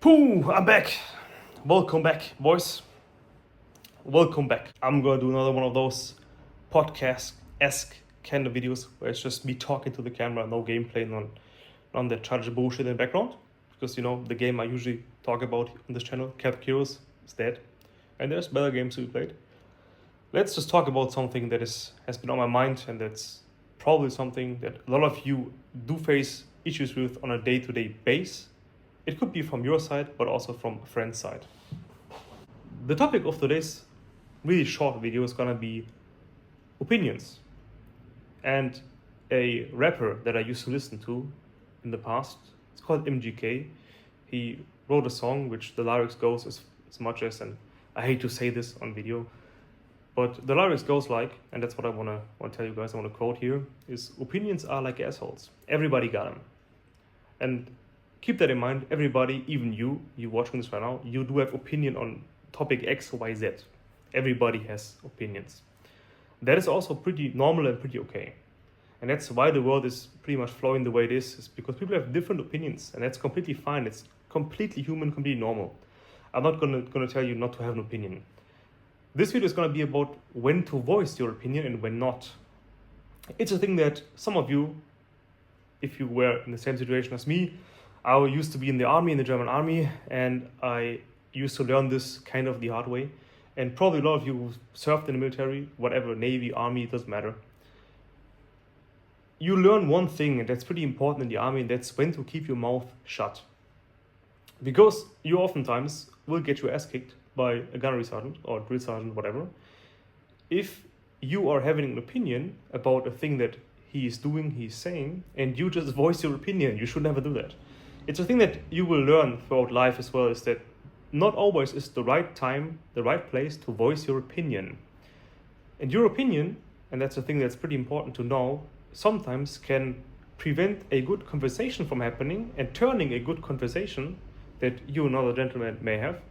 Pooh, I'm back. Welcome back, boys. Welcome back. I'm gonna do another one of those podcast-esque kind of videos where it's just me talking to the camera, no gameplay, none that childish bullshit in the background. Because the game I usually talk about on this channel, Cat Heroes, is dead. And there's better games to be played. Let's just talk about something that has been on my mind, and that's probably something that a lot of you do face issues with on a day-to-day basis. It could be from your side, but also from a friend's side. The topic of today's really short video is gonna be opinions. And a rapper that I used to listen to in the past, it's called MGK. He wrote a song which the lyrics goes as much as, and I hate to say this on video, but the lyrics goes like, and that's what I wanna tell you guys, I wanna quote here, is opinions are like assholes. Everybody got them. And keep that in mind, everybody, even you watching this right now, you do have opinion on topic X, Y, Z. Everybody has opinions. That is also pretty normal and pretty okay. And that's why the world is pretty much flowing the way it is because people have different opinions, and that's completely fine. It's completely human, completely normal. I'm not gonna tell you not to have an opinion. This video is gonna be about when to voice your opinion and when not. It's a thing that some of you, if you were in the same situation as me, I used to be in the German army, and I used to learn this kind of the hard way. And probably a lot of you who served in the military, whatever, Navy, Army, it doesn't matter. You learn one thing, and that's pretty important in the army, and that's when to keep your mouth shut. Because you oftentimes will get your ass kicked by a gunnery sergeant or drill sergeant, whatever, if you are having an opinion about a thing that he is doing, he's saying, and you just voice your opinion. You should never do that. It's a thing that you will learn throughout life as well, is that not always is the right time, the right place to voice your opinion. And your opinion, and that's a thing that's pretty important to know, sometimes can prevent a good conversation from happening and turning a good conversation that you and other gentlemen may have,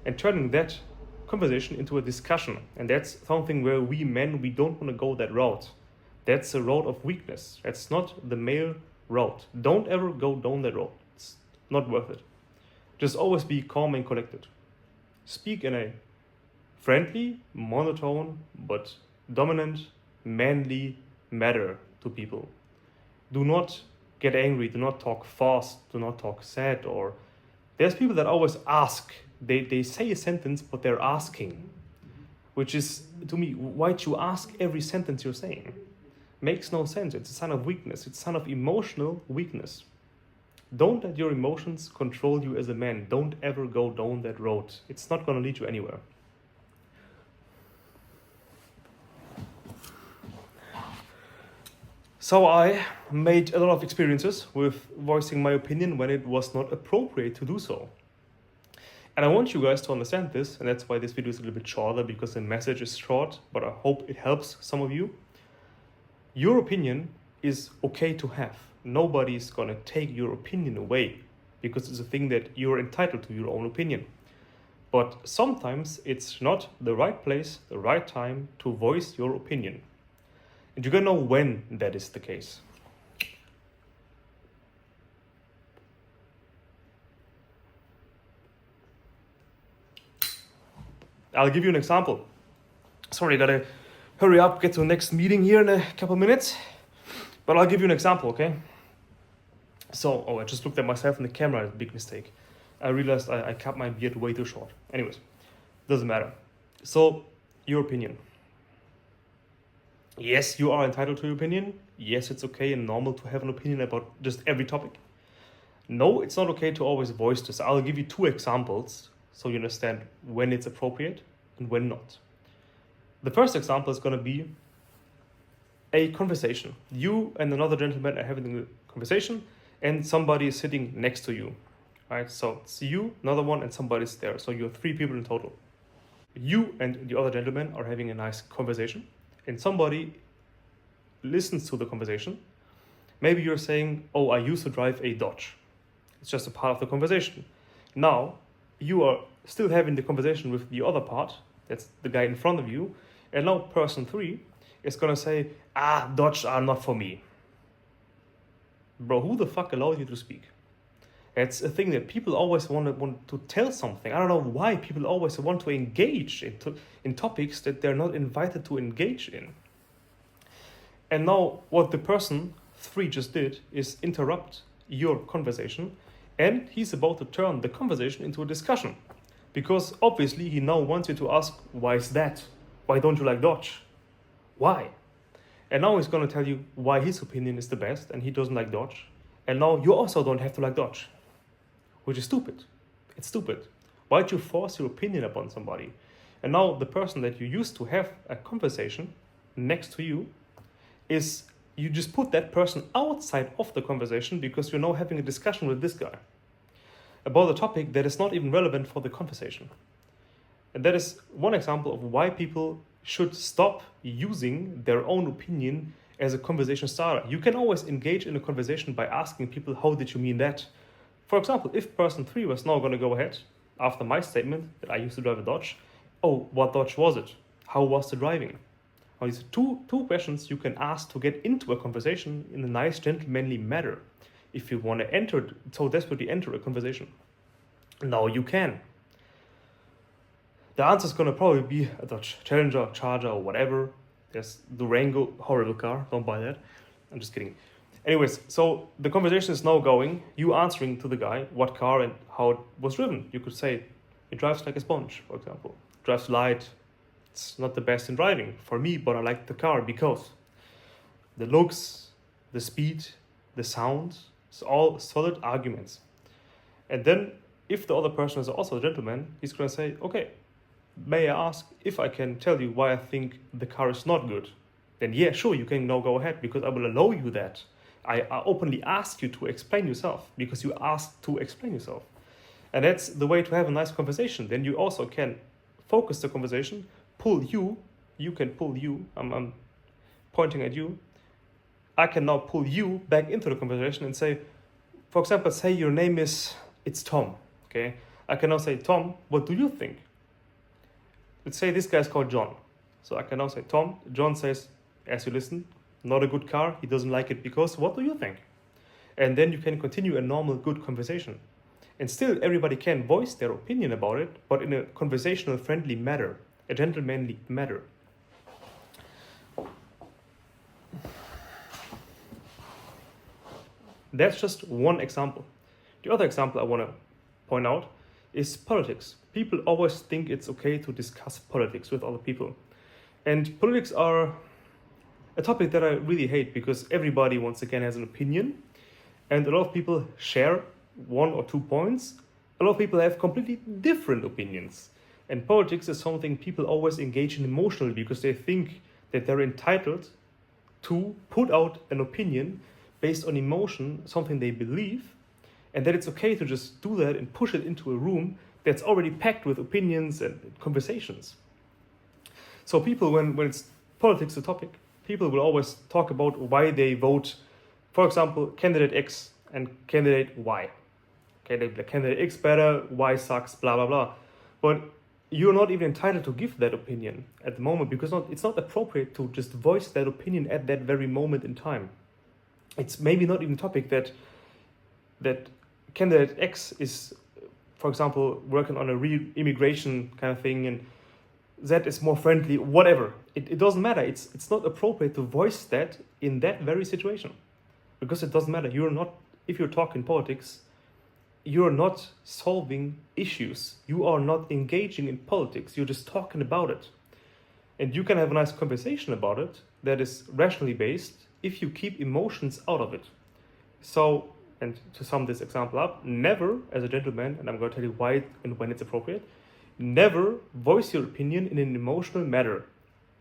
and turning that conversation into a discussion. And that's something where we men, we don't want to go that route. That's a road of weakness. That's not the male route. Don't ever go down that road. It's not worth it. Just always be calm and collected. Speak in a friendly, monotone, but dominant, manly manner to people. Do not get angry. Do not talk fast. Do not talk sad. Or there's people that always ask. They say a sentence, but they're asking. Which is, to me, why'd you ask every sentence you're saying? Makes no sense. It's a sign of weakness. It's a sign of emotional weakness. Don't let your emotions control you as a man. Don't ever go down that road. It's not going to lead you anywhere. So I made a lot of experiences with voicing my opinion when it was not appropriate to do so. And I want you guys to understand this, and that's why this video is a little bit shorter, because the message is short, but I hope it helps some of you. Your opinion is okay to have. Nobody's gonna take your opinion away because it's a thing that you're entitled to, your own opinion. But sometimes it's not the right place, the right time to voice your opinion. And you're gonna know when that is the case. I'll give you an example. Sorry, I gotta hurry up, get to the next meeting here in a couple minutes. But I'll give you an example, okay? So, I just looked at myself in the camera, a big mistake. I realized I cut my beard way too short. Anyways, doesn't matter. So, your opinion. Yes, you are entitled to your opinion. Yes, it's okay and normal to have an opinion about just every topic. No, it's not okay to always voice this. I'll give you two examples so you understand when it's appropriate and when not. The first example is going to be a conversation. You and another gentleman are having a conversation, and somebody is sitting next to you. Right? So it's you, another one, and somebody's there. So you're three people in total. You and the other gentleman are having a nice conversation, and somebody listens to the conversation. Maybe you're saying, oh, I used to drive a Dodge. It's just a part of the conversation. Now, you are still having the conversation with the other part, that's the guy in front of you, and now person 3 is gonna say, Dodge are not for me. Bro, who the fuck allowed you to speak? It's a thing that people always want to tell something. I don't know why people always want to engage in topics that they're not invited to engage in. And now what the person 3 just did is interrupt your conversation, and he's about to turn the conversation into a discussion. Because obviously he now wants you to ask, why is that? Why don't you like Dodge? Why? And now he's going to tell you why his opinion is the best and he doesn't like Dodge. And now you also don't have to like Dodge, which is stupid. It's stupid. Why'd you force your opinion upon somebody? And now the person that you used to have a conversation next to you is, you just put that person outside of the conversation because you're now having a discussion with this guy about a topic that is not even relevant for the conversation. And that is one example of why people should stop using their own opinion as a conversation starter. You can always engage in a conversation by asking people, how did you mean that? For example, if person 3 was now going to go ahead after my statement that I used to drive a Dodge, oh, what Dodge was it? How was the driving? Now, these are two questions you can ask to get into a conversation in a nice, gentlemanly manner. If you want to so desperately enter a conversation, now you can. The answer is going to probably be a Dodge Challenger, Charger, or whatever. There's Durango, horrible car, don't buy that. I'm just kidding. Anyways, so the conversation is now going, you answering to the guy what car and how it was driven. You could say, it drives like a sponge, for example. It drives light. It's not the best in driving for me, but I like the car because the looks, the speed, the sound, it's all solid arguments. And then if the other person is also a gentleman, he's going to say, okay, may I ask if I can tell you why I think the car is not good? Then yeah, sure, you can now go ahead because I will allow you that. I openly ask you to explain yourself because you asked to explain yourself. And that's the way to have a nice conversation. Then you also can focus the conversation, you can pull you, I'm pointing at you. I can now pull you back into the conversation and say, for example, say your name it's Tom, okay? I can now say, Tom, what do you think? Let's say this guy's called John. So I can now say, Tom, John says, as you listen, not a good car, he doesn't like it because, what do you think? And then you can continue a normal, good conversation. And still everybody can voice their opinion about it, but in a conversational, friendly manner, a gentlemanly manner. That's just one example. The other example I want to point out is politics. People always think it's okay to discuss politics with other people. And politics are a topic that I really hate because everybody, once again, has an opinion. And a lot of people share 1 or 2 points. A lot of people have completely different opinions. And politics is something people always engage in emotionally because they think that they're entitled to put out an opinion based on emotion, something they believe, and that it's okay to just do that and push it into a room that's already packed with opinions and conversations. So people, when it's politics a topic, people will always talk about why they vote, for example, candidate X and candidate Y. Okay, the candidate X better, Y sucks, blah, blah, blah. But you're not even entitled to give that opinion at the moment because it's not appropriate to just voice that opinion at that very moment in time. It's maybe not even a topic that candidate X is, for example, working on a re-immigration kind of thing and Z is more friendly, whatever. It doesn't matter. It's not appropriate to voice that in that very situation because it doesn't matter. If you're talking politics, you're not solving issues. You are not engaging in politics. You're just talking about it. And you can have a nice conversation about it that is rationally based if you keep emotions out of it. So, and to sum this example up, never, as a gentleman, and I'm going to tell you why and when it's appropriate, never voice your opinion in an emotional manner.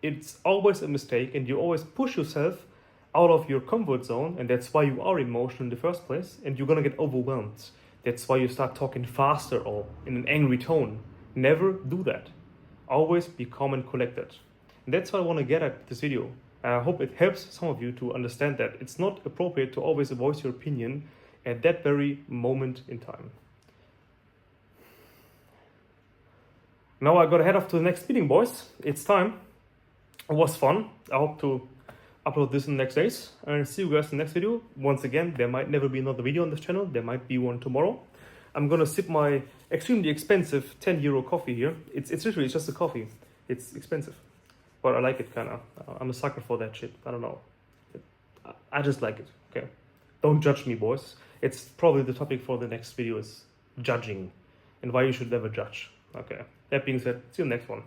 It's always a mistake and you always push yourself out of your comfort zone, and that's why you are emotional in the first place, and you're going to get overwhelmed. That's why you start talking faster or in an angry tone. Never do that. Always be calm and collected. And that's what I want to get at this video. I hope it helps some of you to understand that it's not appropriate to always voice your opinion at that very moment in time. Now I got to head off to the next meeting, boys. It's time. It was fun. I hope to upload this in the next days. And see you guys in the next video. Once again, there might never be another video on this channel. There might be one tomorrow. I'm gonna sip my extremely expensive 10 euro coffee here. It's literally it's just a coffee. It's expensive, but I like it kind of. I'm a sucker for that shit. I don't know. I just like it. Okay, don't judge me, boys. It's probably the topic for the next video is judging, and why you should never judge. Okay. That being said, see you in the next one.